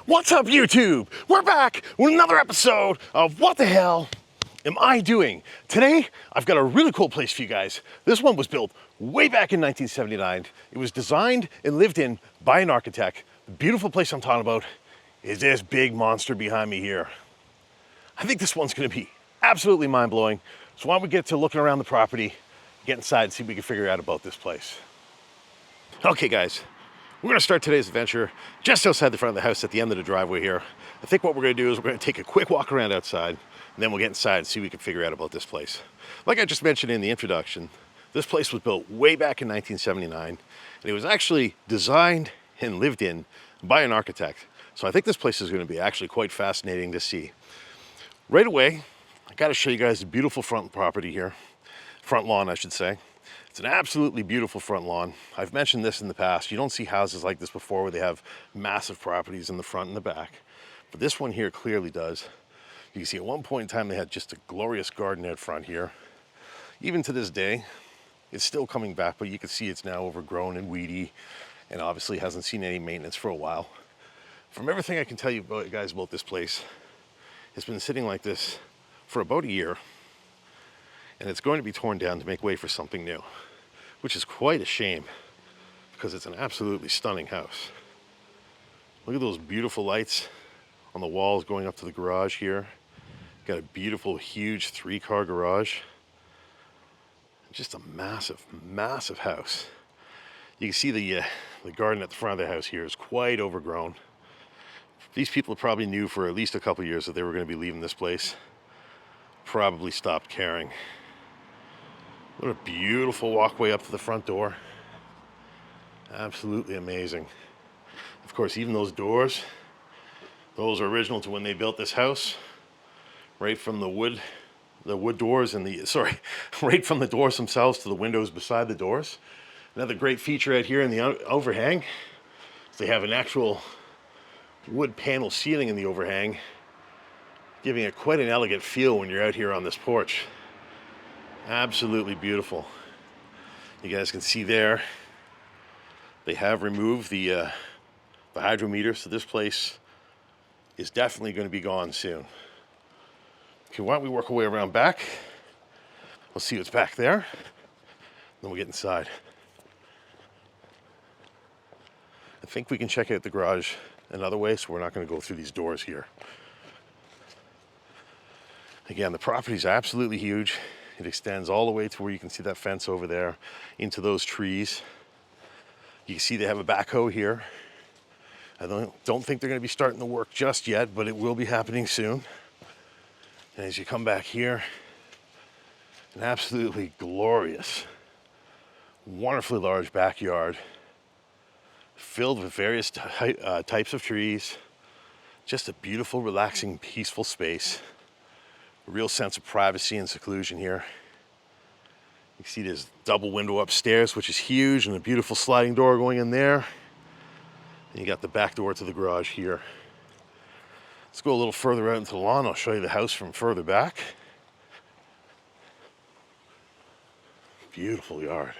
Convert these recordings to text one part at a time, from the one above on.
What's up, YouTube? We're back with another episode of What the Hell Am I Doing? Today, I've got a really cool place for you guys. This one was built way back in 1979. It was designed and lived in by an architect. The beautiful place I'm talking about is this big monster behind me here. I think this one's gonna be absolutely mind-blowing. So why don't we get to looking around the property, get inside and see what we can figure out about this place. Okay, guys. We're gonna start today's adventure just outside the front of the house at the end of the driveway here. I think what we're gonna do is we're gonna take a quick walk around outside and then we'll get inside and see what we can figure out about this place. Like I just mentioned in the introduction, this place was built way back in 1979 and it was actually designed and lived in by an architect. So I think this place is gonna be actually quite fascinating to see. Right away, I gotta show you guys the beautiful front property here. Front lawn, I should say. It's an absolutely beautiful front lawn. I've mentioned this in the past. You don't see houses like this before where they have massive properties in the front and the back. But this one here clearly does. You can see at one point in time they had just a glorious garden out front here. Even to this day, it's still coming back, but you can see it's now overgrown and weedy and obviously hasn't seen any maintenance for a while. From everything I can tell you guys about this place, it's been sitting like this for about a year. And it's going to be torn down to make way for something new, which is quite a shame because it's an absolutely stunning house. Look at those beautiful lights on the walls going up to the garage here. Got a beautiful, huge 3-car garage. Just a massive, massive house. You can see the garden at the front of the house here is quite overgrown. These people probably knew for at least a couple of years that they were going to be leaving this place. Probably stopped caring. What a beautiful walkway up to the front door. Absolutely amazing. Of course, even those doors, those are original to when they built this house. Right from the wood doors and right from the doors themselves to the windows beside the doors. Another great feature out here in the overhang is they have an actual wood panel ceiling in the overhang, giving it quite an elegant feel when you're out here on this porch. Absolutely beautiful. You guys can see there, they have removed the hydrometer, so this place is definitely going to be gone soon. Okay, why don't we work our way around back? We'll see what's back there, then we'll get inside. I think we can check out the garage another way, so we're not going to go through these doors here. Again, the property is absolutely huge. It extends all the way to where you can see that fence over there, into those trees. You can see they have a backhoe here. I don't think they're going to be starting the work just yet, but it will be happening soon. And as you come back here, an absolutely glorious, wonderfully large backyard, filled with various types of trees. Just a beautiful, relaxing, peaceful space. A real sense of privacy and seclusion here. You can see there's a double window upstairs, which is huge, and a beautiful sliding door going in there. And you got the back door to the garage here. Let's go a little further out into the lawn. I'll show you the house from further back. Beautiful yard.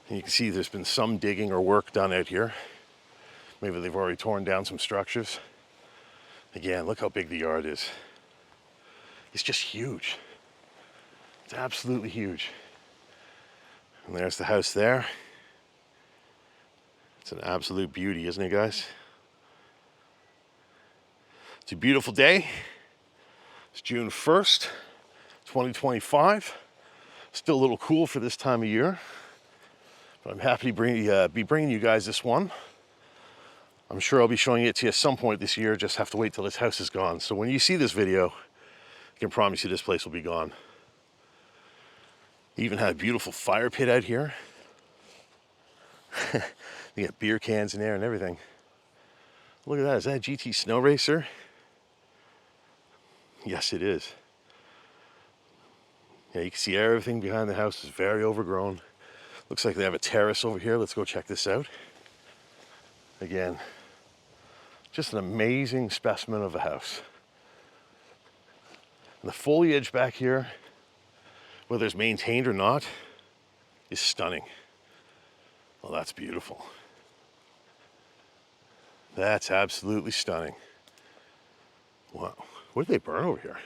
And you can see there's been some digging or work done out here. Maybe they've already torn down some structures. Again, look how big the yard is. It's just huge. It's absolutely huge. And there's the house there. It's an absolute beauty, isn't it, guys? It's a beautiful day. It's June 1st, 2025. Still a little cool for this time of year. But I'm happy to be bringing you guys this one. I'm sure I'll be showing it to you at some point this year. Just have to wait till this house is gone. So when you see this video, I can promise you this place will be gone. They even had a beautiful fire pit out here. They got beer cans in there and everything. Look at that. Is that a GT Snow Racer? Yes, it is. Yeah, you can see everything behind the house is very overgrown. Looks like they have a terrace over here. Let's go check this out. Again, just an amazing specimen of a house. And the foliage back here, whether it's maintained or not, is stunning. Well, that's beautiful. That's absolutely stunning. Wow, what did they burn over here?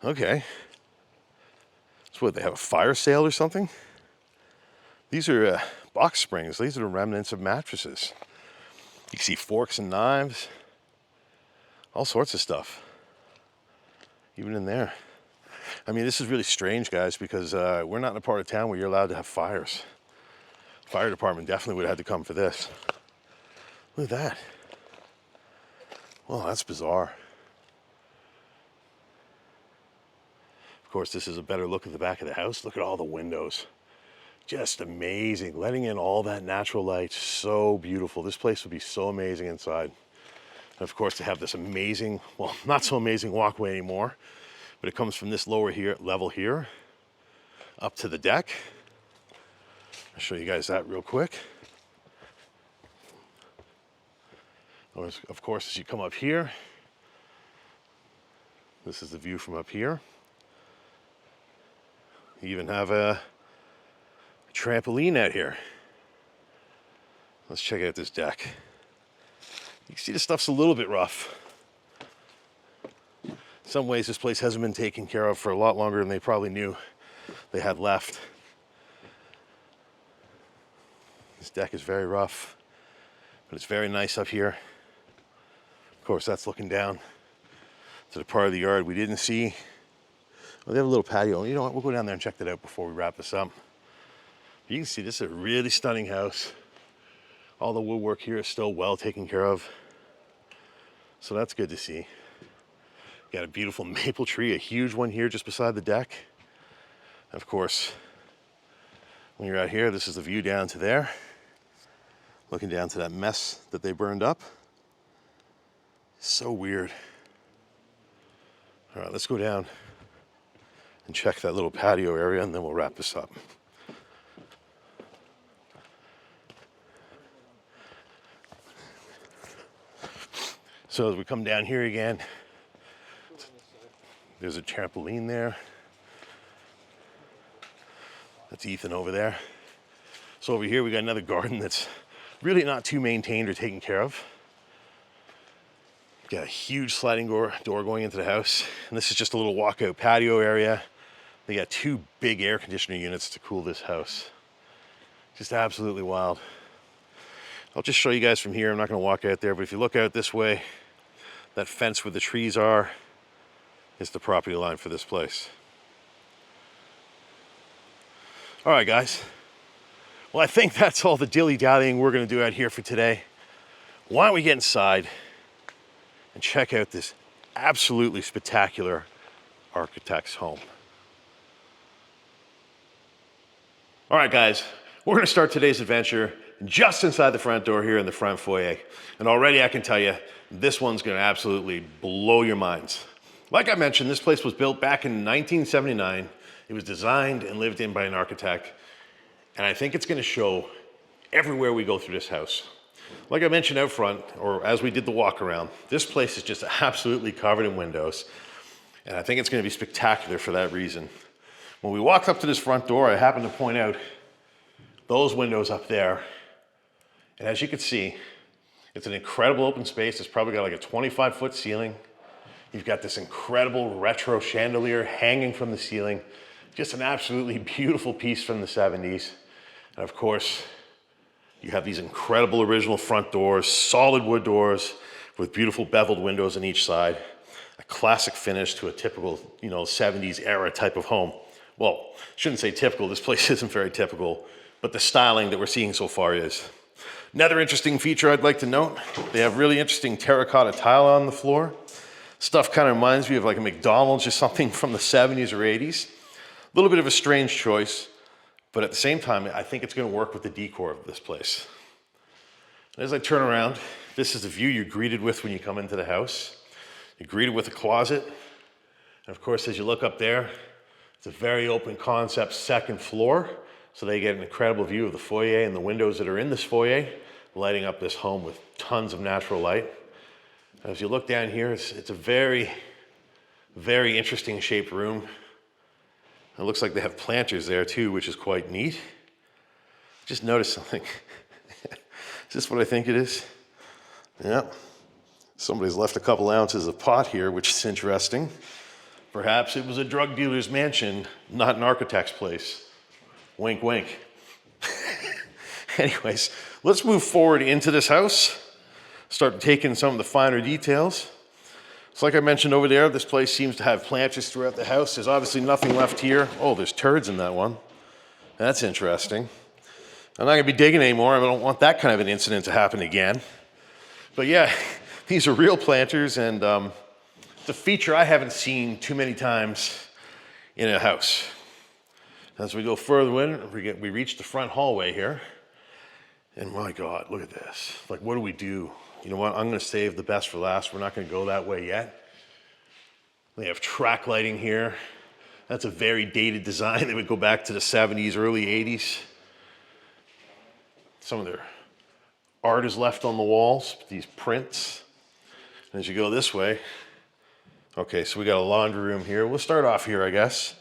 Okay. So what, they have a fire sale or something? These are box springs. These are the remnants of mattresses. You can see forks and knives, all sorts of stuff, even in there. I mean, this is really strange, guys, because we're not in a part of town where you're allowed to have fires. Fire department definitely would have had to come for this. Look at that. Well, that's bizarre. Of course, this is a better look at the back of the house. Look at all the windows. Just amazing. Letting in all that natural light. So beautiful. This place would be so amazing inside. And of course, to have this amazing, well, not so amazing walkway anymore, but it comes from this lower level here up to the deck. I'll show you guys that real quick. Of course, as you come up here, this is the view from up here. You even have a trampoline out here. Let's check out this deck. You can see the stuff's a little bit rough. In some ways, this place hasn't been taken care of for a lot longer than they probably knew they had left. This deck is very rough, but it's very nice up here. Of course, that's looking down to the part of the yard we didn't see. Well, they have a little patio. You know what? We'll go down there and check that out before we wrap this up. You can see this is a really stunning house. All the woodwork here is still well taken care of. So that's good to see. Got a beautiful maple tree, a huge one here just beside the deck. Of course, when you're out here, this is the view down to there. Looking down to that mess that they burned up. So weird. All right, let's go down and check that little patio area, and then we'll wrap this up. So as we come down here again, there's a trampoline there. That's Ethan over there. So over here we got another garden that's really not too maintained or taken care of. Got a huge sliding door going into the house. And this is just a little walkout patio area. They got 2 big air conditioner units to cool this house. Just absolutely wild. I'll just show you guys from here. I'm not gonna walk out there, but if you look out this way, that fence where the trees are is the property line for this place. All right, guys. Well, I think that's all the dilly-dallying we're gonna do out here for today. Why don't we get inside and check out this absolutely spectacular architect's home. All right, guys, we're gonna start today's adventure just inside the front door here in the front foyer. And already I can tell you, this one's gonna absolutely blow your minds. Like I mentioned, this place was built back in 1979. It was designed and lived in by an architect. And I think it's gonna show everywhere we go through this house. Like I mentioned out front, or as we did the walk around, this place is just absolutely covered in windows. And I think it's gonna be spectacular for that reason. When we walked up to this front door, I happened to point out those windows up there. And as you can see, it's an incredible open space. It's probably got like a 25-foot ceiling. You've got this incredible retro chandelier hanging from the ceiling. Just an absolutely beautiful piece from the 70s. And of course, you have these incredible original front doors, solid wood doors with beautiful beveled windows on each side. A classic finish to a typical, 70s era type of home. Well, shouldn't say typical, this place isn't very typical, but the styling that we're seeing so far is. Another interesting feature I'd like to note, they have really interesting terracotta tile on the floor. Stuff kind of reminds me of like a McDonald's or something from the 70s or 80s. A little bit of a strange choice, but at the same time, I think it's gonna work with the decor of this place. And as I turn around, this is the view you're greeted with when you come into the house. You're greeted with a closet. And of course, as you look up there, it's a very open concept second floor. So they get an incredible view of the foyer and the windows that are in this foyer, lighting up this home with tons of natural light. As you look down here, it's a very, very interesting shaped room. It looks like they have planters there too, which is quite neat. Just noticed something. Is this what I think it is? Yeah. Somebody's left a couple ounces of pot here, which is interesting. Perhaps it was a drug dealer's mansion, not an architect's place. Wink, wink. Anyways, let's move forward into this house. Start taking some of the finer details. So like I mentioned over there, this place seems to have planters throughout the house. There's obviously nothing left here. Oh, there's turds in that one. That's interesting. I'm not gonna be digging anymore. I don't want that kind of an incident to happen again. But yeah, these are real planters, and it's a feature I haven't seen too many times in a house. As we go further in, we reach the front hallway here. And my God, look at this. Like, what do we do? You know what? I'm gonna save the best for last. We're not gonna go that way yet. They have track lighting here. That's a very dated design. They would go back to the 70s, early 80s. Some of their art is left on the walls, these prints. And as you go this way, okay, so we got a laundry room here. We'll start off here, I guess.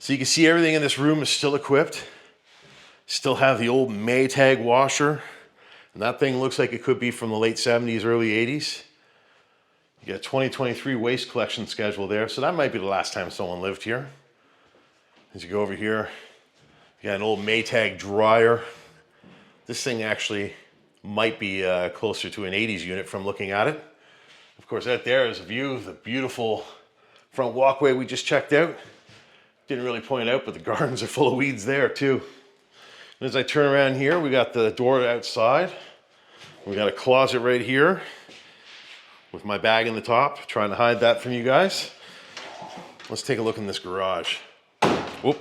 So you can see everything in this room is still equipped. Still have the old Maytag washer. And that thing looks like it could be from the late 70s, early 80s. You got a 2023 waste collection schedule there. So that might be the last time someone lived here. As you go over here, you got an old Maytag dryer. This thing actually might be closer to an 80s unit from looking at it. Of course, out there is a view of the beautiful front walkway we just checked out. Didn't really point out, but the gardens are full of weeds there too. And as I turn around here, we got the door outside. We got a closet right here with my bag in the top, trying to hide that from you guys. Let's take a look in this garage. Whoop.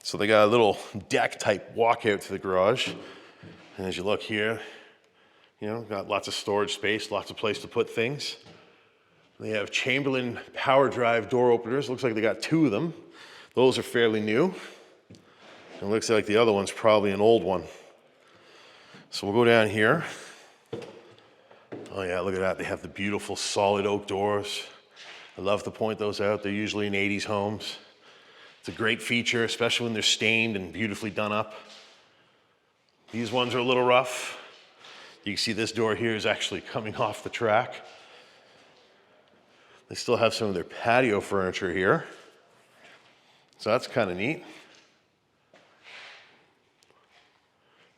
So they got a little deck type walkout to the garage. And as you look here, you know, got lots of storage space, lots of place to put things. They have Chamberlain power drive door openers. Looks like they got two of them. Those are fairly new. It looks like the other one's probably an old one. So we'll go down here. Oh yeah, look at that. They have the beautiful solid oak doors. I love to point those out. They're usually in 80s homes. It's a great feature, especially when they're stained and beautifully done up. These ones are a little rough. You can see this door here is actually coming off the track. They still have some of their patio furniture here. So that's kind of neat.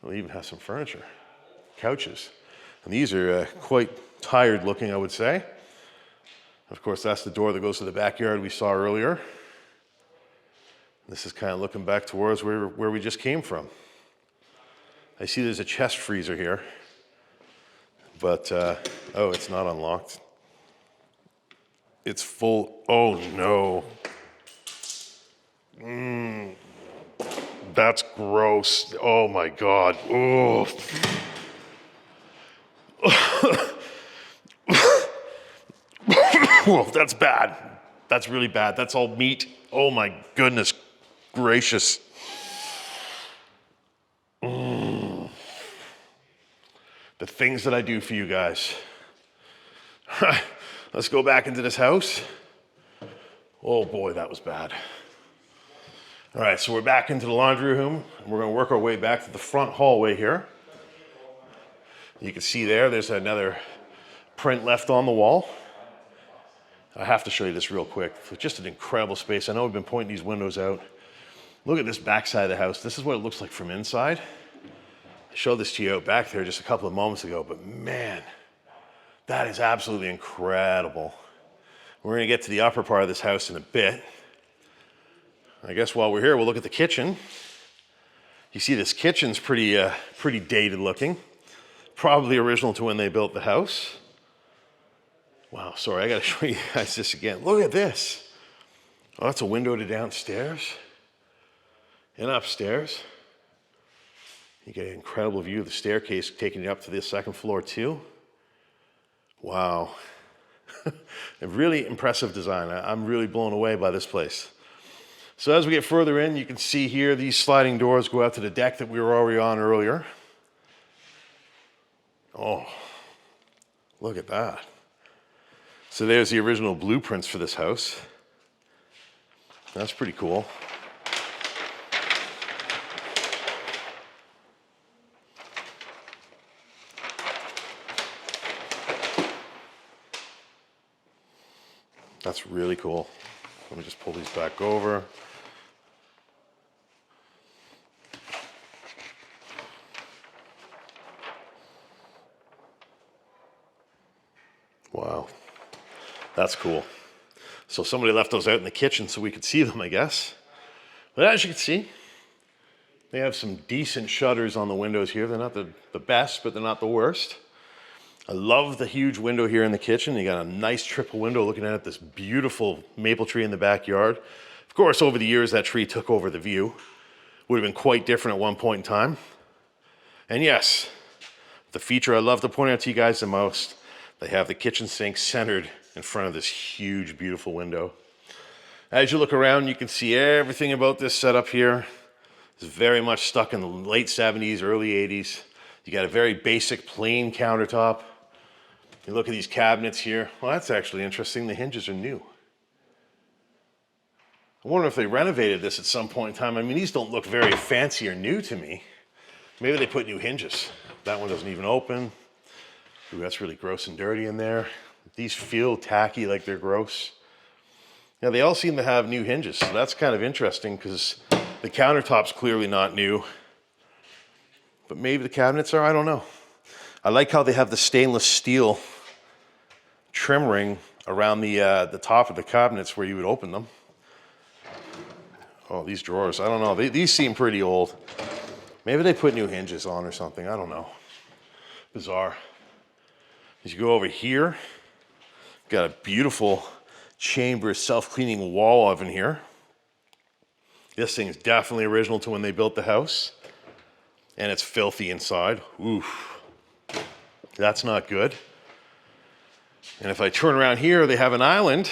They'll even have some furniture, couches. And these are quite tired looking, I would say. Of course, that's the door that goes to the backyard we saw earlier. This is kind of looking back towards where we just came from. I see there's a chest freezer here, but, oh, it's not unlocked. It's full, oh no. That's gross. Oh my God. Oh. Whoa, that's bad. That's really bad. That's all meat. Oh my goodness gracious. The things that I do for you guys. Let's go back into this house. Oh boy, that was bad. All right, so we're back into the laundry room. We're gonna work our way back to the front hallway here. You can see there's another print left on the wall. I have to show you this real quick. It's just an incredible space. I know we've been pointing these windows out. Look at this back side of the house. This is what it looks like from inside. I showed this to you out back there just a couple of moments ago, but man, that is absolutely incredible. We're gonna get to the upper part of this house in a bit. I guess while we're here, we'll look at the kitchen. You see this kitchen's pretty dated looking. Probably original to when they built the house. Wow, sorry, I gotta show you guys this again. Look at this. Oh, that's a window to downstairs and upstairs. You get an incredible view of the staircase taking you up to the second floor too. Wow. A really impressive design. I'm really blown away by this place. So as we get further in, you can see here, these sliding doors go out to the deck that we were already on earlier. Oh, look at that. So there's the original blueprints for this house. That's pretty cool. That's really cool. Let me just pull these back over. Wow, that's cool. So somebody left those out in the kitchen so we could see them, I guess. But as you can see, they have some decent shutters on the windows here. They're not the best, but they're not the worst. I love the huge window here in the kitchen. You got a nice triple window looking at this beautiful maple tree in the backyard. Of course, over the years, that tree took over the view. Would have been quite different at one point in time. And yes, the feature I love to point out to you guys the most, they have the kitchen sink centered in front of this huge, beautiful window. As you look around, you can see everything about this setup here is very much stuck in the late 70s, early 80s. You got a very basic plain countertop. You look at these cabinets here. Well, that's actually interesting. The hinges are new. I wonder if they renovated this at some point in time. I mean, these don't look very fancy or new to me. Maybe they put new hinges. That one doesn't even open. Ooh, that's really gross and dirty in there. These feel tacky, like they're gross. Now, they all seem to have new hinges, so that's kind of interesting because the countertop's clearly not new. But maybe the cabinets are, I don't know. I like how they have the stainless steel trim ring around the top of the cabinets where you would open them. Oh, these drawers, I don't know. These seem pretty old. Maybe they put new hinges on or something, I don't know. Bizarre. As you go over here, got a beautiful chamber self-cleaning wall oven here. This thing is definitely original to when they built the house. And it's filthy inside. Oof. That's not good. And if I turn around here, they have an island.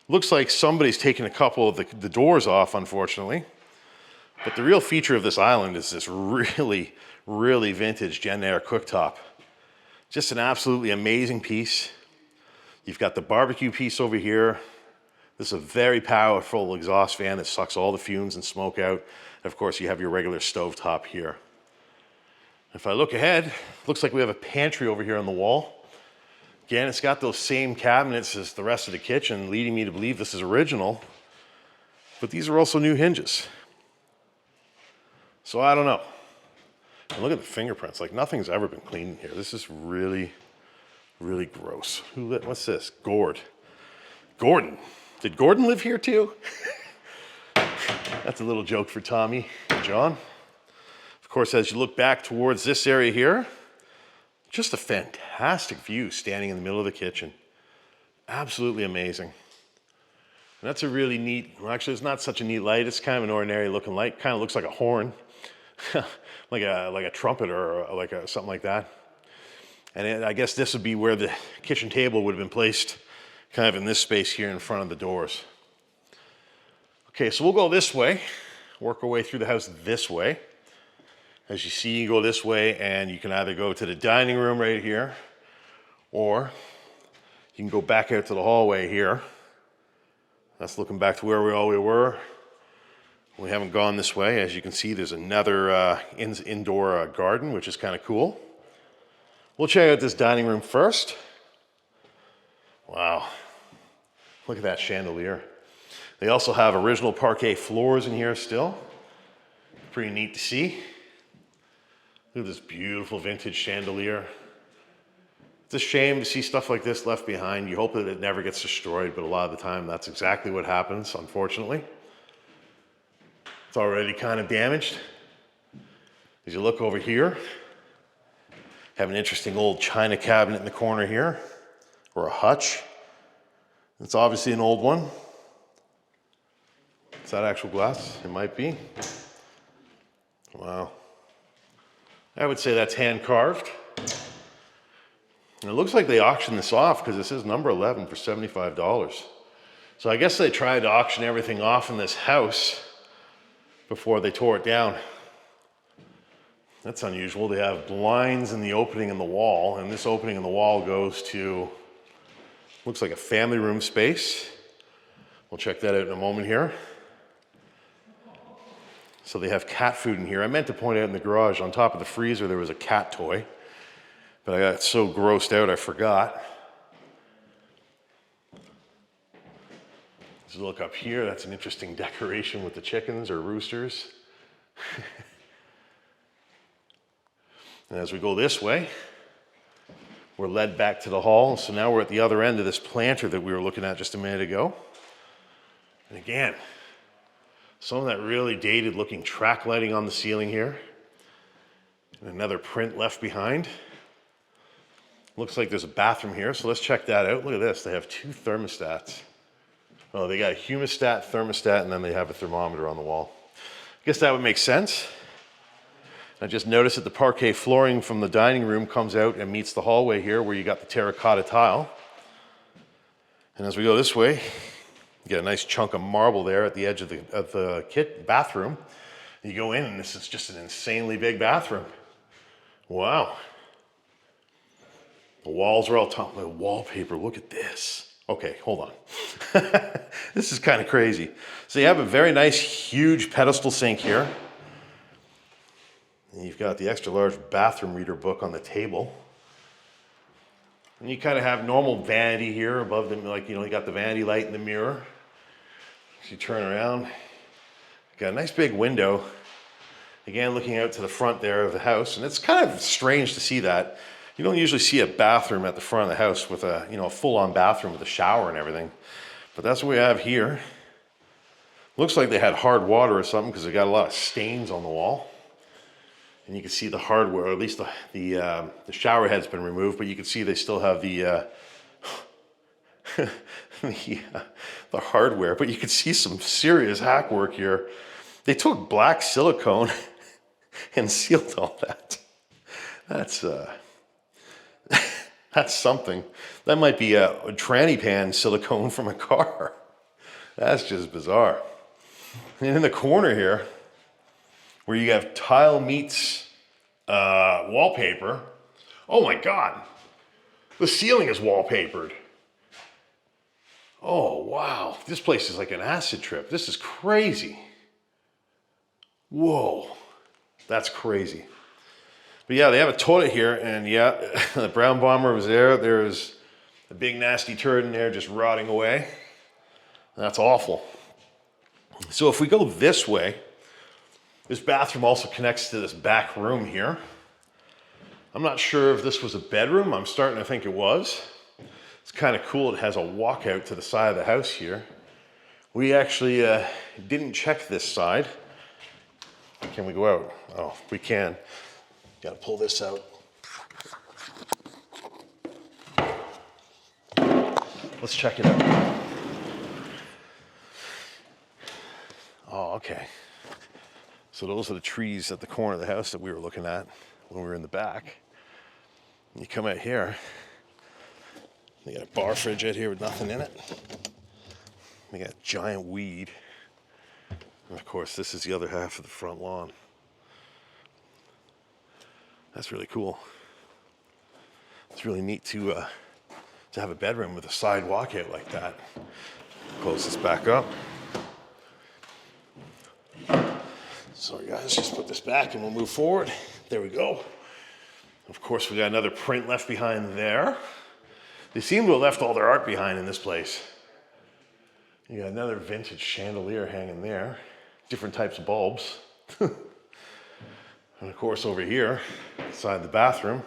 Looks like somebody's taken a couple of the doors off, unfortunately. But the real feature of this island is this really, really vintage Jenn-Air cooktop. Just an absolutely amazing piece. You've got the barbecue piece over here. This is a very powerful exhaust fan that sucks all the fumes and smoke out. And of course, you have your regular stovetop here. If I look ahead, looks like we have a pantry over here on the wall. Again, it's got those same cabinets as the rest of the kitchen, leading me to believe this is original. But these are also new hinges. So I don't know. And look at the fingerprints. Like nothing's ever been cleaned in here. This is really, really gross. What's this? Gordon. Did Gordon live here too? That's a little joke for Tommy and John. Of course, as you look back towards this area here, just a fantastic view standing in the middle of the kitchen. Absolutely amazing. And that's a really neat, well, actually it's not such a neat light. It's kind of an ordinary looking light. Kind of looks like a horn, like a trumpet or something like that. And I guess this would be where the kitchen table would have been placed, kind of in this space here in front of the doors. Okay, so we'll go this way, work our way through the house this way. As you see, you go this way and you can either go to the dining room right here, or you can go back out to the hallway here. That's looking back to where we were. We haven't gone this way. As you can see, there's another indoor garden, which is kind of cool. We'll check out this dining room first. Wow, look at that chandelier. They also have original parquet floors in here still. Pretty neat to see. Look at this beautiful vintage chandelier. It's a shame to see stuff like this left behind. You hope that it never gets destroyed, but a lot of the time that's exactly what happens, unfortunately. It's already kind of damaged. As you look over here, have an interesting old china cabinet in the corner here, or a hutch. It's obviously an old one. Is that actual glass? It might be. Wow. I would say that's hand carved. And it looks like they auctioned this off because it says number 11 for $75. So I guess they tried to auction everything off in this house before they tore it down. That's unusual. They have blinds in the opening in the wall, and this opening in the wall goes to, looks like a family room space. We'll check that out in a moment here. So they have cat food in here. I meant to point out in the garage, on top of the freezer, there was a cat toy, but I got so grossed out I forgot. Let's look up here. That's an interesting decoration with the chickens or roosters. And as we go this way, we're led back to the hall. So now we're at the other end of this planter that we were looking at just a minute ago. And again, some of that really dated looking track lighting on the ceiling here. And another print left behind. Looks like there's a bathroom here, so let's check that out. Look at this, they have 2 thermostats. Oh, they got a humidistat, thermostat, and then they have a thermometer on the wall. I guess that would make sense. I just noticed that the parquet flooring from the dining room comes out and meets the hallway here where you got the terracotta tile. And as we go this way, you get a nice chunk of marble there at the edge of the bathroom. You go in and this is just an insanely big bathroom. Wow. The walls are all top with wallpaper. Look at this. Okay, hold on. This is kind of crazy. So you have a very nice, huge pedestal sink here. And you've got the extra large bathroom reader book on the table. And you kind of have normal vanity here above them, like, you got the vanity light in the mirror. So you turn around, got a nice big window. Again, looking out to the front there of the house. And it's kind of strange to see that. You don't usually see a bathroom at the front of the house with a, a full-on bathroom with a shower and everything. But that's what we have here. Looks like they had hard water or something because they got a lot of stains on the wall. And you can see the hardware, or at least the shower head's been removed, but you can see they still have the the hardware. But you can see some serious hack work here. They took black silicone and sealed all that. That's something. That might be a tranny pan silicone from a car. That's just bizarre. And in the corner here, where you have tile meets wallpaper. Oh my God. The ceiling is wallpapered. Oh, wow. This place is like an acid trip. This is crazy. Whoa. That's crazy. But yeah, they have a toilet here, and yeah, the brown bomber was there. There's a big nasty turd in there just rotting away. That's awful. So if we go this way, this bathroom also connects to this back room here. I'm not sure if this was a bedroom. I'm starting to think it was. It's kind of cool. It has a walkout to the side of the house here. We actually didn't check this side. Can we go out? Oh, we can. Got to pull this out. Let's check it out. Oh, okay. So those are the trees at the corner of the house that we were looking at when we were in the back. And you come out here, they got a bar fridge out here with nothing in it. They got a giant weed. And of course, this is the other half of the front lawn. That's really cool. It's really neat to have a bedroom with a side walkout like that. Close this back up. Sorry guys, just put this back and we'll move forward. There we go. Of course, we got another print left behind there. They seem to have left all their art behind in this place. You got another vintage chandelier hanging there. Different types of bulbs. And of course, over here, inside the bathroom,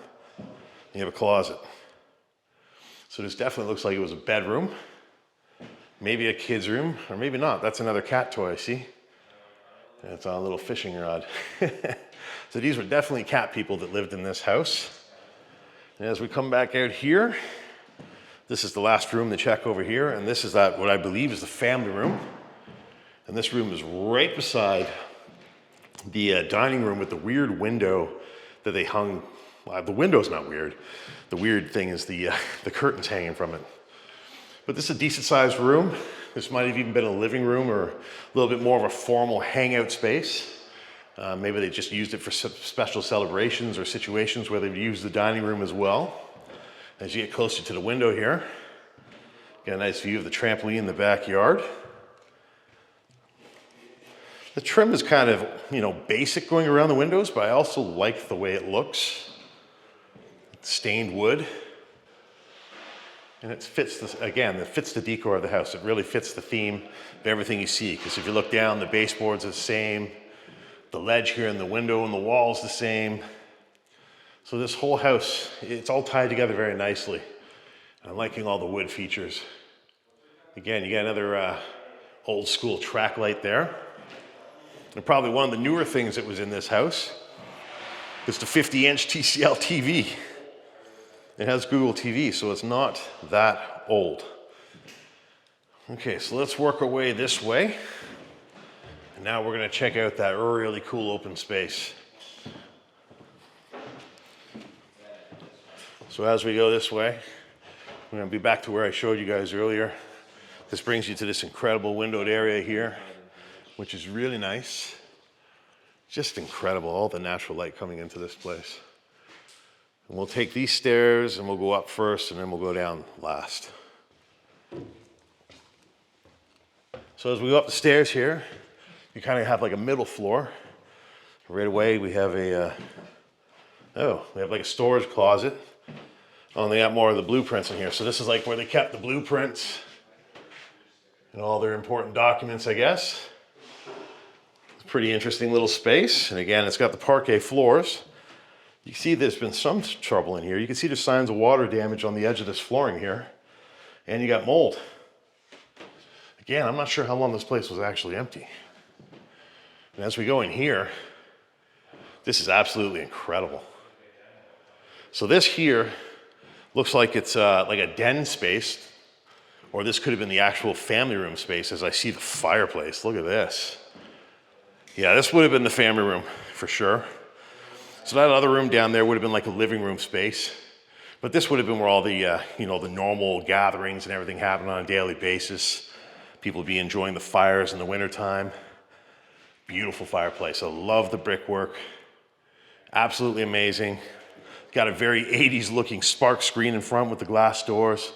you have a closet. So this definitely looks like it was a bedroom, maybe a kid's room, or maybe not. That's another cat toy, see? And it's on a little fishing rod. So these were definitely cat people that lived in this house. And as we come back out here, this is the last room to check over here, and this is what I believe is the family room. And this room is right beside the dining room with the weird window that they hung. Well, the window's not weird. The weird thing is the curtains hanging from it. But this is a decent sized room. This might have even been a living room or a little bit more of a formal hangout space. Maybe they just used it for special celebrations or situations where they've used the dining room as well. As you get closer to the window here, get a nice view of the trampoline in the backyard. The trim is kind of, basic going around the windows, but I also like the way it looks. Stained wood. And it fits this, again, it fits the decor of the house. It really fits the theme of everything you see. Because if you look down, the baseboards are the same. The ledge here in the window and the wall is the same. So this whole house, it's all tied together very nicely. I'm liking all the wood features. Again, you got another old school track light there. And probably one of the newer things that was in this house is the 50-inch TCL TV. It has Google TV, so it's not that old. Okay, so let's work our way this way. And now we're gonna check out that really cool open space. So as we go this way, we're gonna be back to where I showed you guys earlier. This brings you to this incredible windowed area here, which is really nice. Just incredible, all the natural light coming into this place. And we'll take these stairs and we'll go up first and then we'll go down last. So as we go up the stairs here, you kind of have like a middle floor. Right away we have a, we have like a storage closet. Oh, and they got more of the blueprints in here. So this is like where they kept the blueprints and all their important documents, I guess. It's a pretty interesting little space. And again, it's got the parquet floors. You can see there's been some trouble in here. You can see there's signs of water damage on the edge of this flooring here. And you got mold. Again, I'm not sure how long this place was actually empty. And as we go in here, this is absolutely incredible. So this here looks like it's like a den space, or this could have been the actual family room space as I see the fireplace. Look at this. Yeah, this would have been the family room for sure. So that other room down there would have been like a living room space. But this would have been where all the, the normal gatherings and everything happen on a daily basis. People would be enjoying the fires in the wintertime. Beautiful fireplace. I love the brickwork. Absolutely amazing. Got a very 80s looking spark screen in front with the glass doors.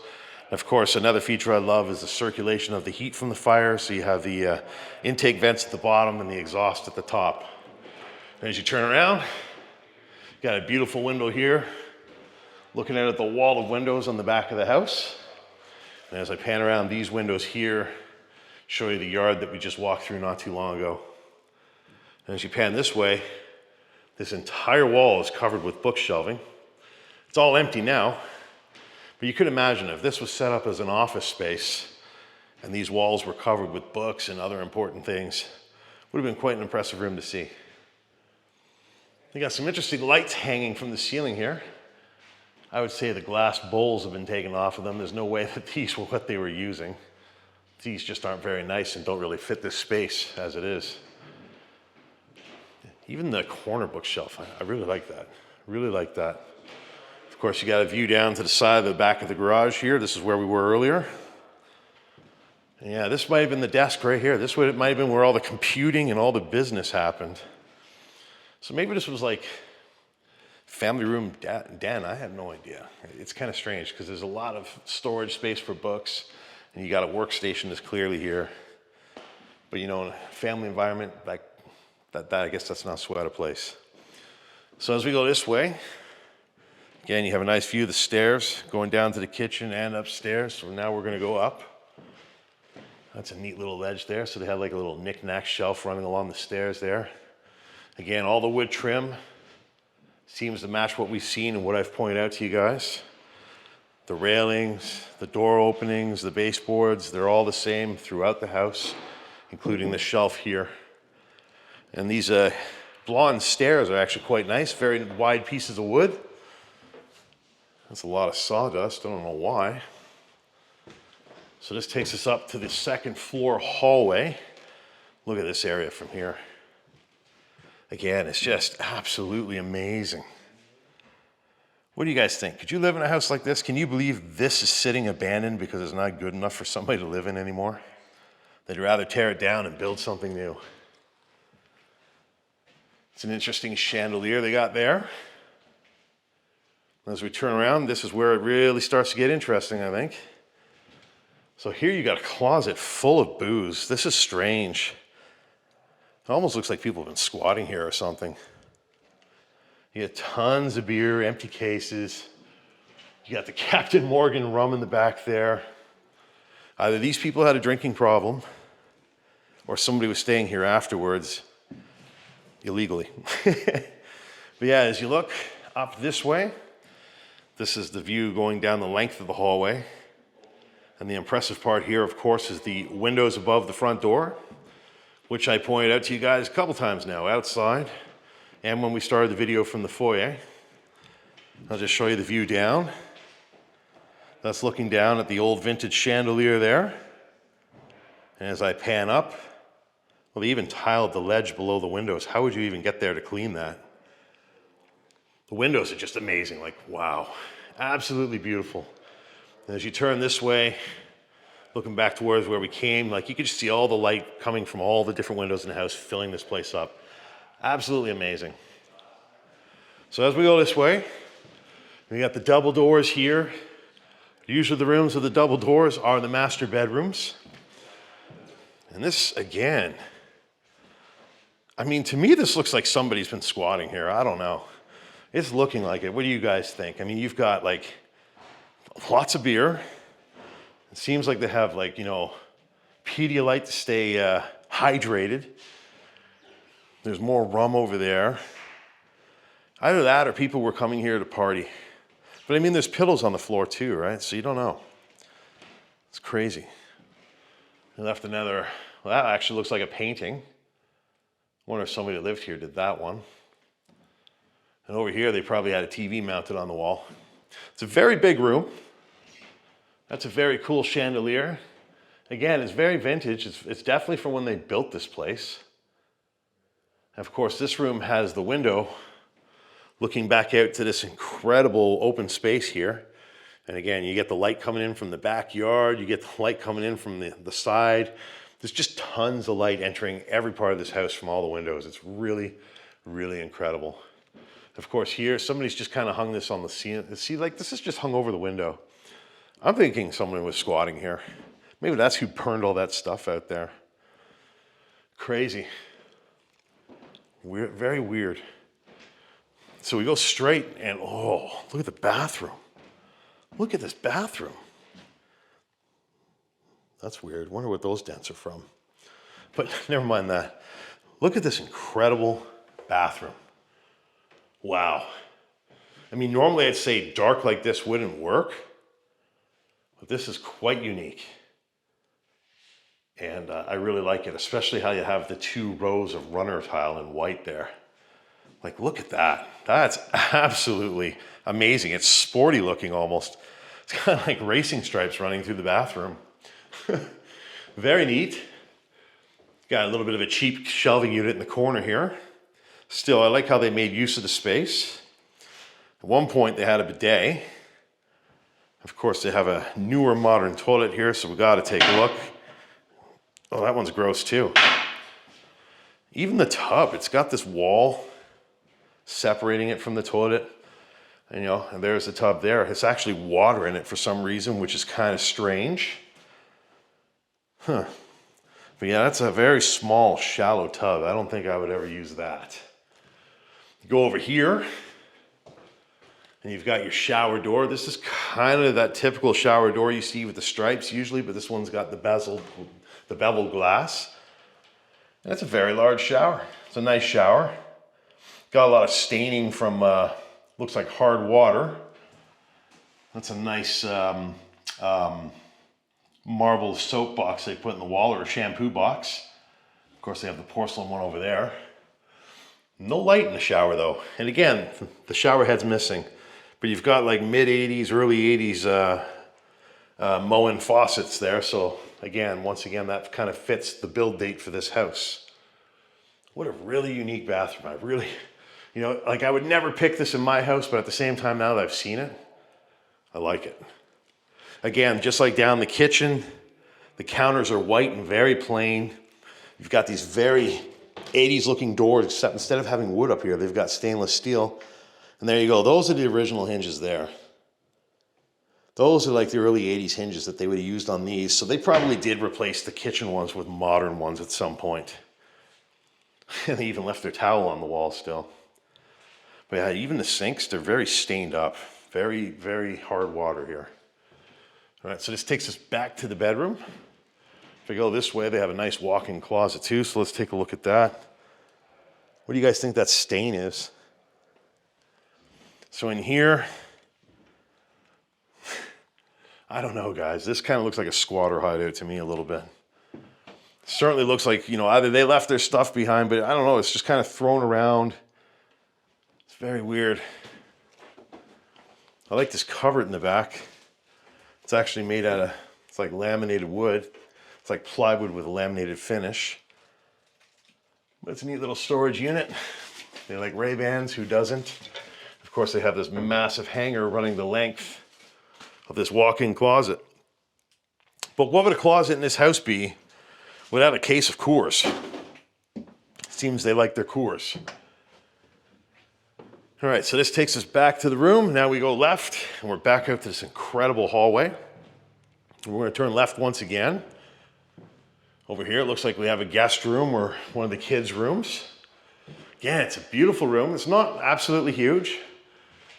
Of course, another feature I love is the circulation of the heat from the fire. So you have the intake vents at the bottom and the exhaust at the top. And as you turn around, got a beautiful window here, looking out at the wall of windows on the back of the house. And as I pan around these windows here, show you the yard that we just walked through not too long ago. And as you pan this way, this entire wall is covered with book shelving. It's all empty now, but you could imagine if this was set up as an office space and these walls were covered with books and other important things, it would have been quite an impressive room to see. You got some interesting lights hanging from the ceiling here. I would say the glass bowls have been taken off of them. There's no way that these were what they were using. These just aren't very nice and don't really fit this space as it is. Even the corner bookshelf, I really like that. Really like that. Of course, you got a view down to the side of the back of the garage here. This is where we were earlier. And yeah, this might have been the desk right here. This might have been where all the computing and all the business happened. So maybe this was like family room den. I have no idea. It's kind of strange because there's a lot of storage space for books and you got a workstation that's clearly here. But in a family environment, I guess that's not so out of place. So as we go this way, again, you have a nice view of the stairs going down to the kitchen and upstairs. So now we're gonna go up. That's a neat little ledge there. So they have like a little knick-knack shelf running along the stairs there. Again, all the wood trim seems to match what we've seen and what I've pointed out to you guys. The railings, the door openings, the baseboards, they're all the same throughout the house, including the shelf here. And these blonde stairs are actually quite nice, very wide pieces of wood. That's a lot of sawdust, I don't know why. So this takes us up to the second floor hallway. Look at this area from here. Again, it's just absolutely amazing. What do you guys think? Could you live in a house like this? Can you believe this is sitting abandoned because it's not good enough for somebody to live in anymore? They'd rather tear it down and build something new. It's an interesting chandelier they got there. As we turn around, this is where it really starts to get interesting, I think. So here you got a closet full of booze. This is strange. It almost looks like people have been squatting here or something. You get tons of beer, empty cases. You got the Captain Morgan rum in the back there. Either these people had a drinking problem or somebody was staying here afterwards illegally. But yeah, as you look up this way, this is the view going down the length of the hallway. And the impressive part here, of course, is the windows above the front door, which I pointed out to you guys a couple times now, outside, and when we started the video from the foyer. I'll just show you the view down. That's looking down at the old vintage chandelier there. And as I pan up, well, they even tiled the ledge below the windows. How would you even get there to clean that? The windows are just amazing, like, wow, absolutely beautiful. And as you turn this way, looking back towards where we came, like you could just see all the light coming from all the different windows in the house, filling this place up. Absolutely amazing. So as we go this way, we got the double doors here. Usually the rooms with the double doors are the master bedrooms. And this, again, I mean, to me, this looks like somebody's been squatting here. I don't know. It's looking like it. What do you guys think? I mean, you've got like lots of beer. It seems like they have like, you know, Pedialyte to stay hydrated. There's more rum over there. Either that or people were coming here to party. But I mean, there's pillows on the floor too, right? So you don't know. It's crazy. They left another, well, that actually looks like a painting. I wonder if somebody that lived here did that one. And over here, they probably had a TV mounted on the wall. It's a very big room. That's a very cool chandelier. Again, it's very vintage. It's definitely from when they built this place. And of course, this room has the window looking back out to this incredible open space here. And again, you get the light coming in from the backyard. You get the light coming in from the side. There's just tons of light entering every part of this house from all the windows. It's really, really incredible. Of course, here, somebody's just kind of hung this on the ceiling. See, like this is just hung over the window. I'm thinking someone was squatting here. Maybe that's who burned all that stuff out there. Crazy. Weird, very weird. So we go straight and, oh, look at the bathroom. Look at this bathroom. That's weird. Wonder what those dents are from. But never mind that. Look at this incredible bathroom. Wow. I mean, normally I'd say dark like this wouldn't work, but this is quite unique. And I really like it, especially how you have the two rows of runner tile in white there. Like, look at that. That's absolutely amazing. It's sporty looking almost. It's kind of like racing stripes running through the bathroom. Very neat. Got a little bit of a cheap shelving unit in the corner here. Still, I like how they made use of the space. At one point, they had a bidet. Of course, they have a newer modern toilet here, so we got to take a look. Oh, that one's gross too. Even the tub, it's got this wall separating it from the toilet. And, you know, and there's the tub there. It's actually water in it for some reason, which is kind of strange. Huh. But yeah, that's a very small, shallow tub. I don't think I would ever use that. Go over here, and you've got your shower door. This is kind of that typical shower door you see with the stripes usually, but this one's got the beveled glass. And it's a very large shower. It's a nice shower. Got a lot of staining from, looks like hard water. That's a nice marble soap box they put in the wall, or a shampoo box. Of course, they have the porcelain one over there. No light in the shower though. And again, the shower head's missing, but you've got like mid 80s, early 80s Moen faucets there. So again, once again, that kind of fits the build date for this house. What a really unique bathroom. I really, you know, like I would never pick this in my house, but at the same time, now that I've seen it, I like it. Again, just like down the kitchen, the counters are white and very plain. You've got these very 80s looking doors, except instead of having wood up here, they've got stainless steel. And there you go. Those are the original hinges there. Those are like the early 80s hinges that they would have used on these. So they probably did replace the kitchen ones with modern ones at some point. And they even left their towel on the wall still. But yeah, even the sinks, they're very stained up. Very, very hard water here. All right, so this takes us back to the bedroom. If I go this way, they have a nice walk-in closet too, so let's take a look at that. What do you guys think that stain is? So in here, I don't know, guys. This kind of looks like a squatter hideout to me a little bit. Certainly looks like, you know, either they left their stuff behind, but I don't know, it's just kind of thrown around. It's very weird. I like this cupboard in the back. It's actually made out of, it's like laminated wood. It's like plywood with a laminated finish. But it's a neat little storage unit. They like Ray-Bans, who doesn't? Of course, they have this massive hanger running the length of this walk-in closet. But what would a closet in this house be without a case of Coors? Seems they like their Coors. All right, so this takes us back to the room. Now we go left, and we're back out to this incredible hallway. We're going to turn left once again. Over here, it looks like we have a guest room or one of the kids' rooms. Again, it's a beautiful room. It's not absolutely huge,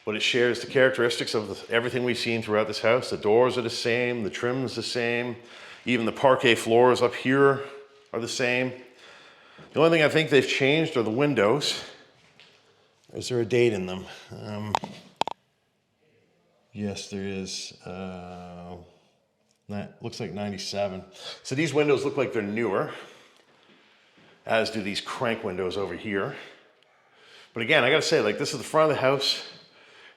but it shares the characteristics of everything we've seen throughout this house. The doors are the same, the trim's the same, even the parquet floors up here are the same. The only thing I think they've changed are the windows. Is there a date in them? Yes, there is. That looks like 97. So these windows look like they're newer, as do these crank windows over here. But again, I gotta say, like, this is the front of the house,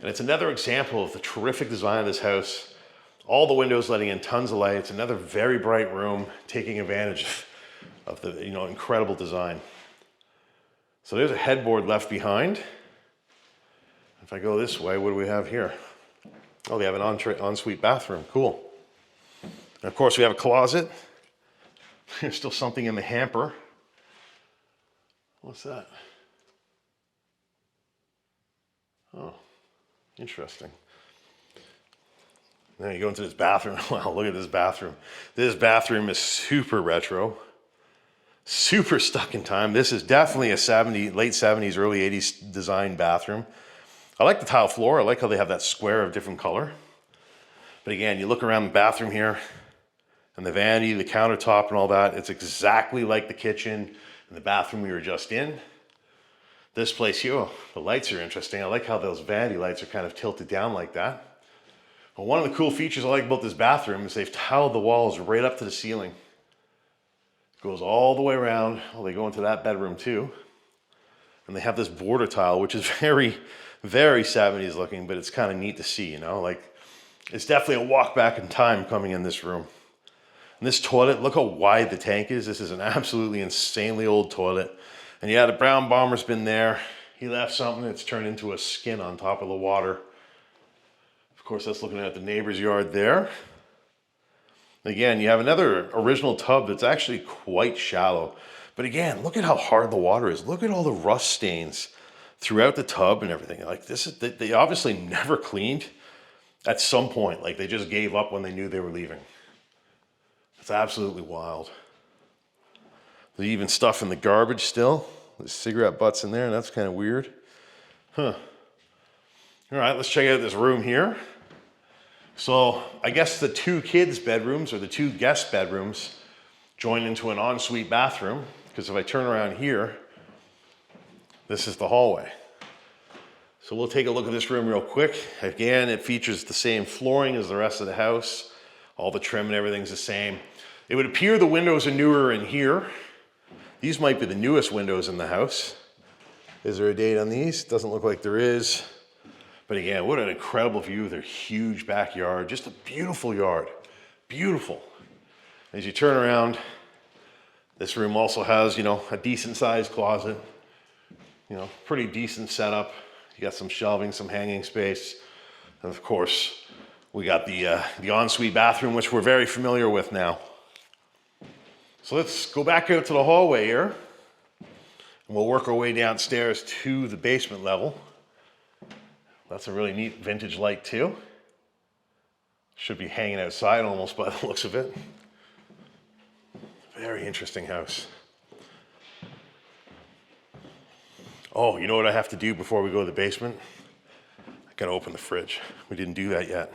and it's another example of the terrific design of this house. All the windows letting in tons of light. It's another very bright room, taking advantage of the, you know, incredible design. So there's a headboard left behind. If I go this way, what do we have here? Oh, they have an ensuite bathroom. Cool. And of course, we have a closet. There's still something in the hamper. What's that? Oh, interesting. Now you go into this bathroom. Wow, look at this bathroom. This bathroom is super retro, super stuck in time. This is definitely a late 70s, early 80s design bathroom. I like the tile floor. I like how they have that square of different color. But again, you look around the bathroom here, and the vanity, the countertop and all that, it's exactly like the kitchen and the bathroom we were just in. This place here, oh, the lights are interesting. I like how those vanity lights are kind of tilted down like that. But one of the cool features I like about this bathroom is they've tiled the walls right up to the ceiling. It goes all the way around. Well, they go into that bedroom too. And they have this border tile, which is very, very 70s looking, but it's kind of neat to see, you know? Like, it's definitely a walk back in time coming in this room. And this toilet, look how wide the tank is. This is an absolutely insanely old toilet. And yeah, the brown bomber's been there. He left something that's turned into a skin on top of the water. Of course, that's looking at the neighbor's yard there. Again, you have another original tub that's actually quite shallow. But again, look at how hard the water is. Look at all the rust stains throughout the tub and everything. Like this is, they obviously never cleaned at some point. Like they just gave up when they knew they were leaving. It's absolutely wild. There's even stuff in the garbage still. There's cigarette butts in there, and that's kind of weird. Huh. All right, let's check out this room here. So I guess the two kids' bedrooms or the two guest bedrooms join into an ensuite bathroom, because if I turn around here, this is the hallway. So we'll take a look at this room real quick. Again, it features the same flooring as the rest of the house. All the trim and everything's the same. It would appear the windows are newer in here. These might be the newest windows in the house. Is there a date on these? Doesn't look like there is. But again, what an incredible view of their huge backyard. Just a beautiful yard. Beautiful. As you turn around, this room also has, you know, a decent sized closet. You know, pretty decent setup. You got some shelving, some hanging space. And of course, we got the ensuite bathroom, which we're very familiar with now. So let's go back out to the hallway here, and we'll work our way downstairs to the basement level. That's a really neat vintage light too. Should be hanging outside almost by the looks of it. Very interesting house. Oh, you know what I have to do before we go to the basement? I Gotta open the fridge. We didn't do that yet.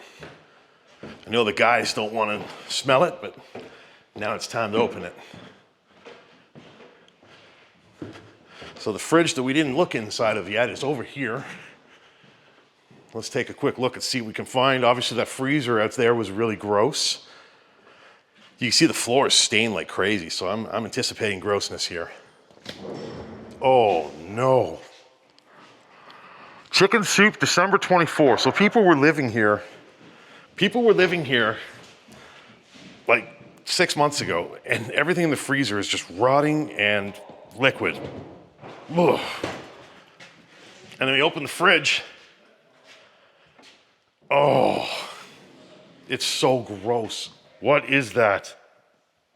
I know the guys don't want to smell it, but now it's time to open it. So the fridge that we didn't look inside of yet is over here. Let's take a quick look and see what we can find. Obviously that freezer out there was really gross. You can see the floor is stained like crazy, so I'm anticipating grossness here. Oh no. Chicken soup, December 24. So people were living here like 6 months ago, and everything in the freezer is just rotting and liquid. Ugh. And then we open the fridge. Oh, it's so gross. What is that?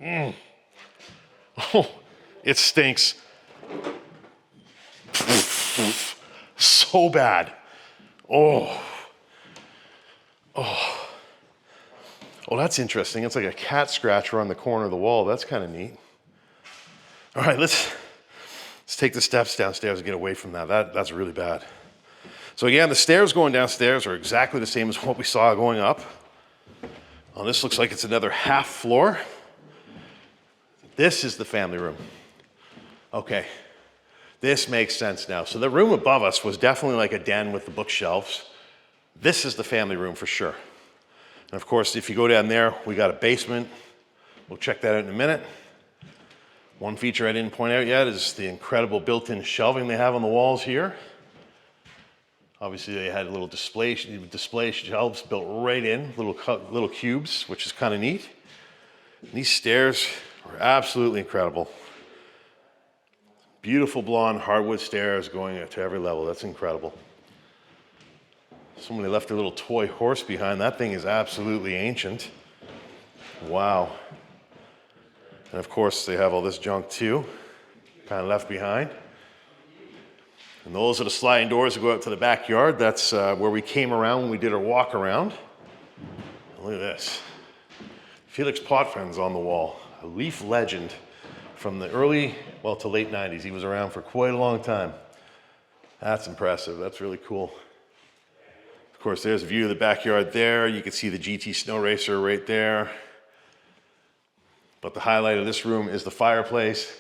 Oh, it stinks. So bad. Oh, that's interesting. It's like a cat scratcher on the corner of the wall. That's kind of neat. All right, let's take the steps downstairs and get away from that. That's really bad. So again, the stairs going downstairs are exactly the same as what we saw going up. Oh, this looks like it's another half floor. This is the family room. Okay, this makes sense now. So the room above us was definitely like a den with the bookshelves. This is the family room for sure. And of course, if you go down there, we got a basement. We'll check that out in a minute. One feature I didn't point out yet is the incredible built-in shelving they have on the walls here. Obviously, they had little display shelves built right in, little cubes, which is kind of neat. And these stairs are absolutely incredible. Beautiful blonde hardwood stairs going to every level. That's incredible. Somebody left their little toy horse behind. That thing is absolutely ancient. Wow. And of course, they have all this junk too, kind of left behind. And those are the sliding doors that go out to the backyard. That's where we came around when we did our walk around. And look at this. Felix Potvins on the wall, a Leaf legend from the early, well, to late 90s. He was around for quite a long time. That's impressive. That's really cool. Of course, there's a view of the backyard there. You can see the GT Snow Racer right there. But the highlight of this room is the fireplace.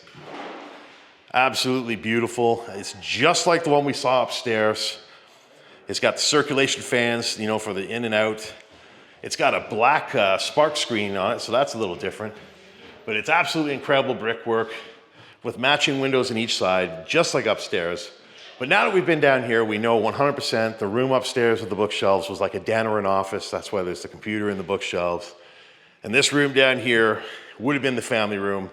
Absolutely beautiful. It's just like the one we saw upstairs. It's got the circulation fans, you know, for the in and out. It's got a black spark screen on it, so that's a little different. But it's absolutely incredible brickwork with matching windows on each side, just like upstairs. But now that we've been down here, we know 100% the room upstairs with the bookshelves was like a den or an office. That's why there's the computer in the bookshelves. And this room down here would have been the family room.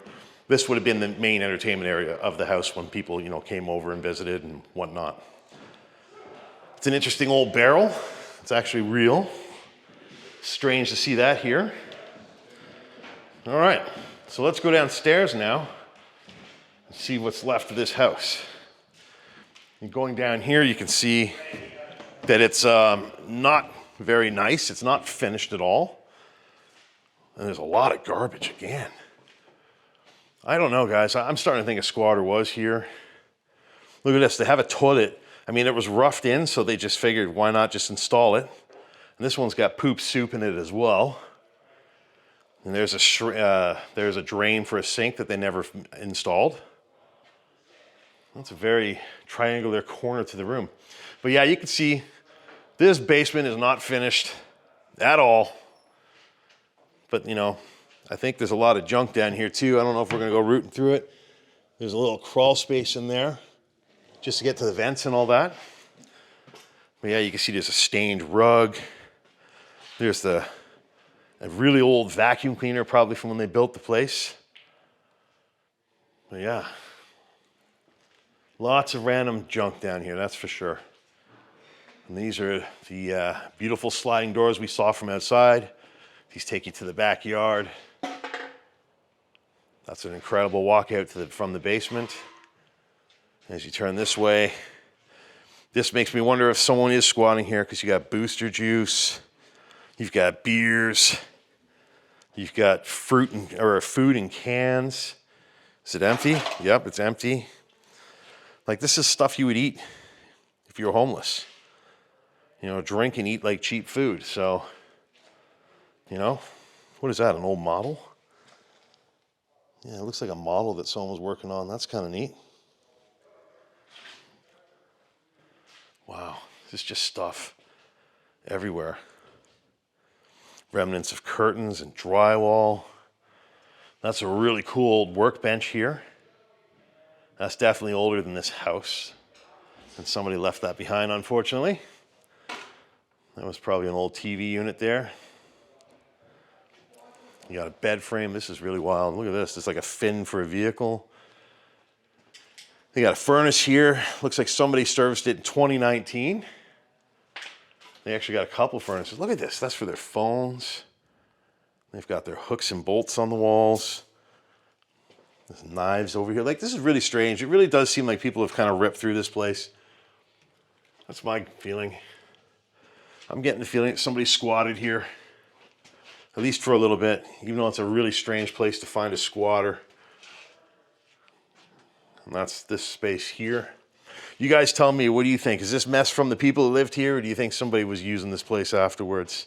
This would have been the main entertainment area of the house when people, you know, came over and visited and whatnot. It's an interesting old barrel. It's actually real. Strange to see that here. All right, so let's go downstairs now and see what's left of this house. And going down here, you can see that it's not very nice. It's not finished at all. And there's a lot of garbage again. I don't know, guys. I'm starting to think a squatter was here. Look at this. They have a toilet. I mean, it was roughed in, so they just figured, why not just install it? And this one's got poop soup in it as well. And there's a drain for a sink that they never installed. That's a very triangular corner to the room. But yeah, you can see this basement is not finished at all. But, you know, I think there's a lot of junk down here too. I don't know if we're gonna go rooting through it. There's a little crawl space in there just to get to the vents and all that. But yeah, you can see there's a stained rug. There's a really old vacuum cleaner, probably from when they built the place. But yeah, lots of random junk down here, that's for sure. And these are the beautiful sliding doors we saw from outside. These take you to the backyard. That's an incredible walkout from the basement. As you turn this way, this makes me wonder if someone is squatting here, because you got booster juice, you've got beers, you've got food in cans. Is it empty? Yep, it's empty. Like, this is stuff you would eat if you were homeless. you know, drink and eat like cheap food. So, you know, what is that, an old model? Yeah, it looks like a model that someone was working on. That's kind of neat. Wow, there's just stuff everywhere. Remnants of curtains and drywall. That's a really cool old workbench here. That's definitely older than this house. And somebody left that behind, unfortunately. That was probably an old TV unit there. You got a bed frame. This is really wild. Look at this. It's like a fin for a vehicle. They got a furnace here. Looks like somebody serviced it in 2019. They actually got a couple furnaces. Look at this. That's for their phones. They've got their hooks and bolts on the walls. There's knives over here. Like, this is really strange. It really does seem like people have kind of ripped through this place. That's my feeling. I'm getting the feeling that somebody squatted here, at least for a little bit, even though it's a really strange place to find a squatter. And that's this space here. You guys tell me, what do you think? Is this mess from the people who lived here, or do you think somebody was using this place afterwards?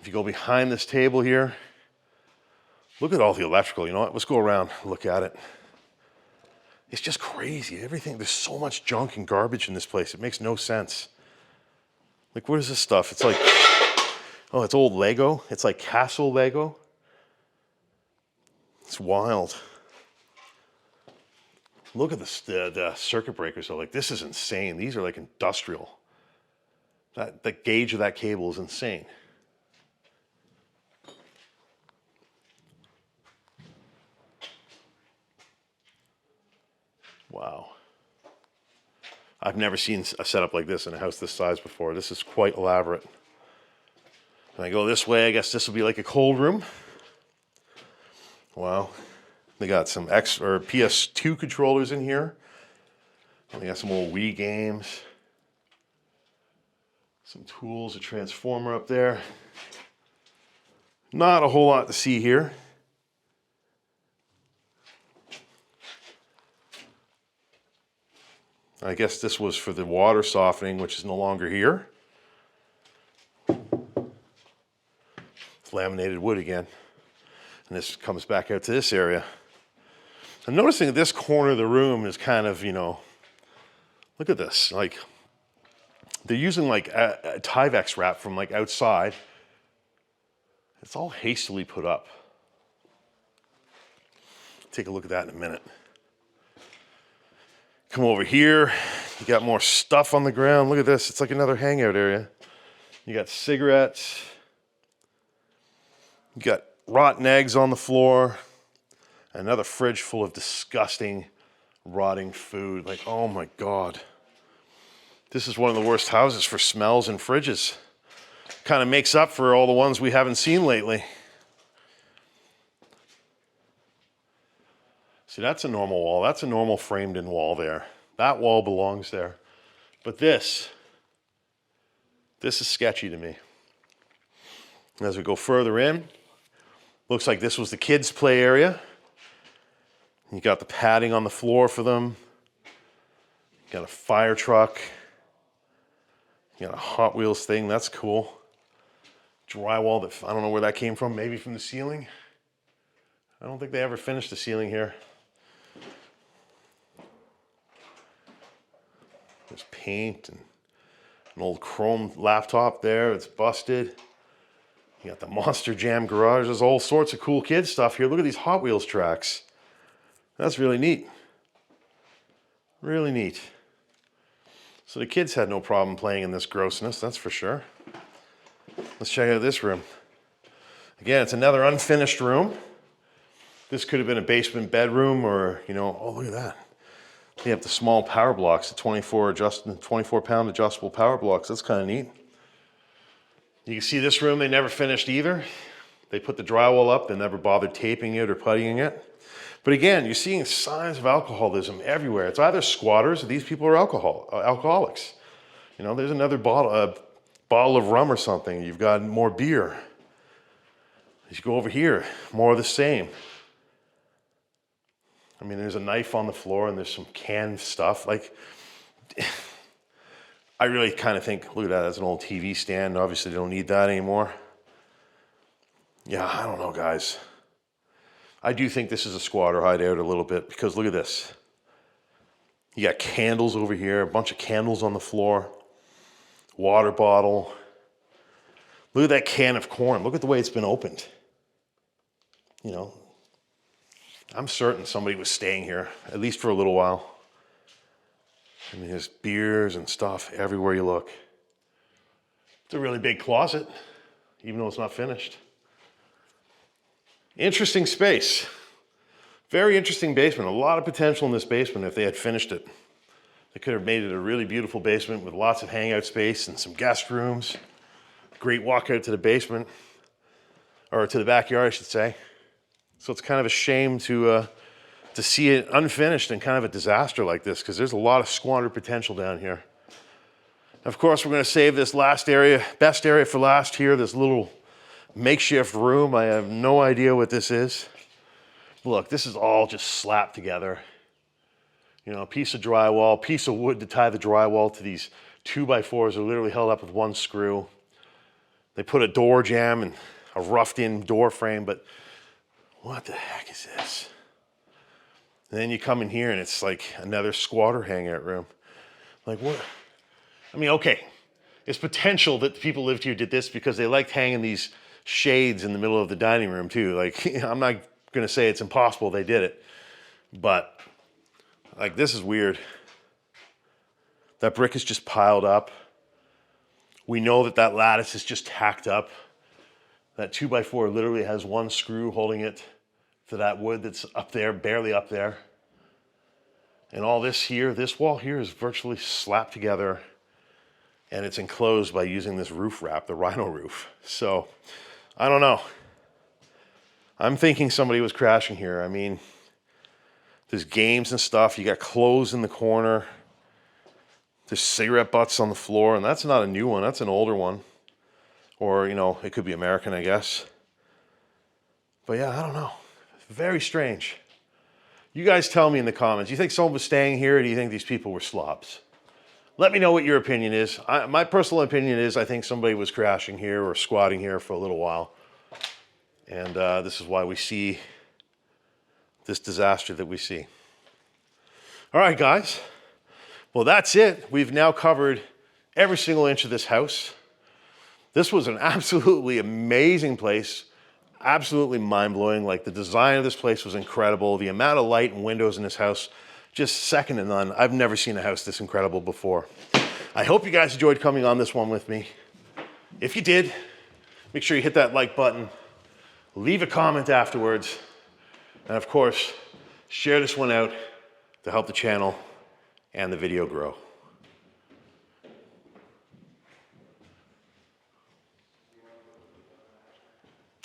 If you go behind this table here, look at all the electrical. You know what? Let's go around and look at it. It's just crazy. Everything, there's so much junk and garbage in this place. It makes no sense. Like, what is this stuff? It's like, oh, it's old Lego. It's like castle Lego. It's wild. Look at the circuit breakers. Like, this is insane. These are like industrial. The gauge of that cable is insane. Wow. I've never seen a setup like this in a house this size before. This is quite elaborate. When I go this way, I guess this will be like a cold room. Wow. They got some PS2 controllers in here. They got some old Wii games. Some tools, a transformer up there. Not a whole lot to see here. I guess this was for the water softening, which is no longer here. It's laminated wood again. And this comes back out to this area. I'm noticing that this corner of the room is kind of, you know, look at this. Like, they're using like a Tyvek wrap from like outside. It's all hastily put up. Take a look at that in a minute. Come over here, you got more stuff on the ground. Look at this, it's like another hangout area. You got cigarettes. You got rotten eggs on the floor. Another fridge full of disgusting, rotting food. Like, oh my God. This is one of the worst houses for smells and fridges. Kind of makes up for all the ones we haven't seen lately. See, that's a normal wall. That's a normal framed-in wall there. That wall belongs there. But this is sketchy to me. As we go further in, looks like this was the kids' play area. You got the padding on the floor for them. You got a fire truck. You got a Hot Wheels thing. That's cool. Drywall that, I don't know where that came from. Maybe from the ceiling. I don't think they ever finished the ceiling here. There's paint and an old chrome laptop there. It's busted. You got the Monster Jam garage. There's all sorts of cool kid stuff here. Look at these Hot Wheels tracks. That's really neat. Really neat. So the kids had no problem playing in this grossness, that's for sure. Let's check out this room. Again, it's another unfinished room. This could have been a basement bedroom or, you know, oh, look at that. They have the small power blocks, the 24-pound adjustable power blocks. That's kind of neat. You can see this room they never finished either. They put the drywall up. They never bothered taping it or puttying it. But again, you're seeing signs of alcoholism everywhere. It's either squatters or these people are alcoholics. You know, there's another bottle of rum or something. You've got more beer. As you go over here, more of the same. I mean, there's a knife on the floor and there's some canned stuff. Like, I really kind of think, look at that, that's an old TV stand. Obviously, they don't need that anymore. Yeah, I don't know, guys. I do think this is a squatter hideout a little bit because look at this. You got candles over here, a bunch of candles on the floor, water bottle. Look at that can of corn. Look at the way it's been opened. You know, I'm certain somebody was staying here, at least for a little while. I mean, there's beers and stuff everywhere you look. It's a really big closet, even though it's not finished. Interesting space. Very interesting basement. A lot of potential in this basement if they had finished it. They could have made it a really beautiful basement with lots of hangout space and some guest rooms. Great walk out to the basement, or to the backyard, I should say. So it's kind of a shame to see it unfinished and kind of a disaster like this because there's a lot of squandered potential down here. Of course, we're going to save this last area, best area for last here, this little makeshift room. I have no idea what this is. Look, this is all just slapped together. You know, a piece of drywall, piece of wood to tie the drywall to these 2x4s are literally held up with one screw. They put a door jamb and a roughed in door frame, but what the heck is this? And then you come in here and it's like another squatter hangout room. Like what? I mean, okay, it's potential that the people lived here did this because they liked hanging these shades in the middle of the dining room too. Like, I'm not gonna say it's impossible they did it, but like this is weird. That brick is just piled up. We know that that lattice is just tacked up. That 2x4 literally has one screw holding it to that wood that's up there, barely up there. And all this here, this wall here is virtually slapped together and it's enclosed by using this roof wrap, the rhino roof. So, I don't know. I'm thinking somebody was crashing here. I mean, there's games and stuff. You got clothes in the corner. There's cigarette butts on the floor, and that's not a new one. That's an older one. Or, you know, it could be American, I guess. But yeah, I don't know. Very strange. You guys tell me in the comments. You think someone was staying here, or do you think these people were slobs? Let me know what your opinion is. My personal opinion is I think somebody was crashing here or squatting here for a little while. And this is why we see this disaster that we see. All right, guys. Well, that's it. We've now covered every single inch of this house. This was an absolutely amazing place. Absolutely mind-blowing. Like, the design of this place was incredible. The amount of light and windows in this house, just second to none. I've never seen a house this incredible before. I hope you guys enjoyed coming on this one with me. If you did, make sure you hit that like button. Leave a comment afterwards. And of course, share this one out to help the channel and the video grow.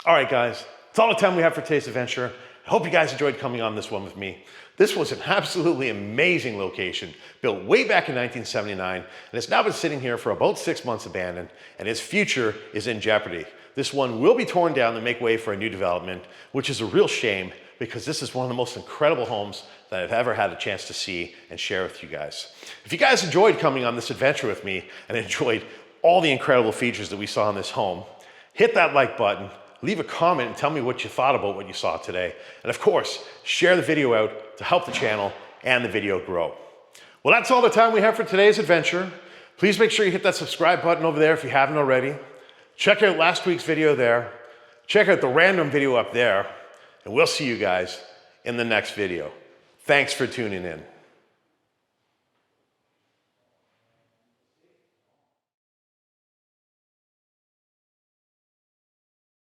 All right, guys, that's all the time we have for today's adventure. I hope you guys enjoyed coming on this one with me. This was an absolutely amazing location, built way back in 1979, and it's now been sitting here for about 6 months abandoned, and its future is in jeopardy. This one will be torn down to make way for a new development, which is a real shame because this is one of the most incredible homes that I've ever had a chance to see and share with you guys. If you guys enjoyed coming on this adventure with me and enjoyed all the incredible features that we saw in this home, hit that like button, leave a comment and tell me what you thought about what you saw today. And of course, share the video out to help the channel and the video grow. Well, that's all the time we have for today's adventure. Please make sure you hit that subscribe button over there if you haven't already. Check out last week's video there. Check out the random video up there. And we'll see you guys in the next video. Thanks for tuning in.